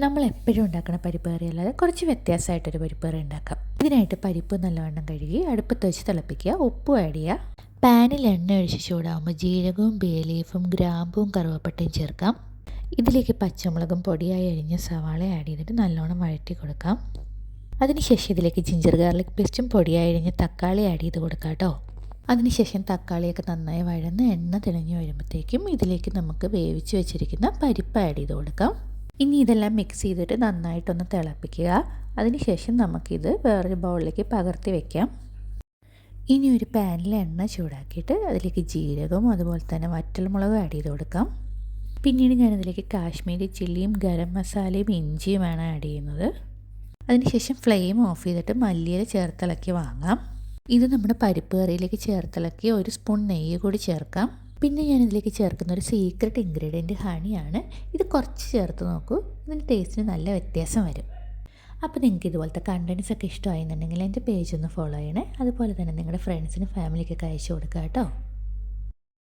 നമ്മൾ എപ്പോഴും ഉണ്ടാക്കുന്ന പരിപ്പ് കറി അല്ലാതെ കുറച്ച് വ്യത്യാസമായിട്ടൊരു പരിപ്പ് കറി ഉണ്ടാക്കാം. ഇതിനായിട്ട് പരിപ്പ് നല്ലവണ്ണം കഴുകി അടുപ്പത്ത് വെച്ച് തിളപ്പിക്കുക, ഉപ്പും ആഡ് ചെയ്യുക. പാനിൽ എണ്ണ ഒഴിച്ച് ചൂടാകുമ്പോൾ ജീരകവും ബേ ലീഫും ഗ്രാമ്പും കറുവപ്പട്ടയും ചേർക്കാം. ഇതിലേക്ക് പച്ചമുളകും പൊടിയായി അരിഞ്ഞ സവാള ആഡ് ചെയ്തിട്ട് നല്ലോണം വഴറ്റി കൊടുക്കാം. അതിനുശേഷം ഇതിലേക്ക് ജിഞ്ചർ ഗാർലിക് പേസ്റ്റും പൊടിയായി അരിഞ്ഞ തക്കാളി ആഡ് ചെയ്ത് കൊടുക്കാം കേട്ടോ. അതിനുശേഷം തക്കാളിയൊക്കെ നന്നായി വഴന്ന് എണ്ണ തെളിഞ്ഞ് വരുമ്പോഴത്തേക്കും ഇതിലേക്ക് നമുക്ക് വേവിച്ച് വെച്ചിരിക്കുന്ന പരിപ്പ് ആഡ് ചെയ്ത് കൊടുക്കാം. ഇനി ഇതെല്ലാം മിക്സ് ചെയ്തിട്ട് നന്നായിട്ടൊന്ന് തിളപ്പിക്കുക. അതിനുശേഷം നമുക്കിത് വേറൊരു ബൗളിലേക്ക് പകർത്തി വയ്ക്കാം. ഇനി ഒരു പാനിൽ എണ്ണ ചൂടാക്കിയിട്ട് അതിലേക്ക് ജീരകവും അതുപോലെ തന്നെ വറ്റൽമുളകും ആഡ് ചെയ്ത് കൊടുക്കാം. പിന്നീട് ഞാനിതിലേക്ക് കാശ്മീരി ചില്ലിയും ഗരം മസാലയും ഇഞ്ചിയുമാണ് ആഡ് ചെയ്യുന്നത്. അതിനുശേഷം ഫ്ലെയിം ഓഫ് ചെയ്തിട്ട് മല്ലിയില ചേർത്തിളക്കി വാങ്ങാം. ഇത് നമ്മുടെ പരിപ്പ് കറിയിലേക്ക് ചേർത്തിളക്കി ഒരു സ്പൂൺ നെയ്യ് കൂടി ചേർക്കാം. പിന്നെ ഞാനിതിലേക്ക് ചേർക്കുന്ന ഒരു സീക്രട്ട് ഇൻഗ്രീഡിയൻറ്റ് ഹണിയാണ്. ഇത് കുറച്ച് ചേർത്ത് നോക്കൂ, ഇതിൻ്റെ ടേസ്റ്റിന് നല്ല വ്യത്യാസം വരും. അപ്പോൾ നിങ്ങൾക്ക് ഇതുപോലത്തെ കണ്ടൻറ്റ്സ് ഒക്കെ ഇഷ്ടമായിരുന്നുണ്ടെങ്കിൽ എൻ്റെ പേജ് ഒന്ന് ഫോളോ ചെയ്യണേ. അതുപോലെ തന്നെ നിങ്ങളുടെ ഫ്രണ്ട്സിനും ഫാമിലിക്കൊക്കെ അയച്ചു കൊടുക്കുക കേട്ടോ.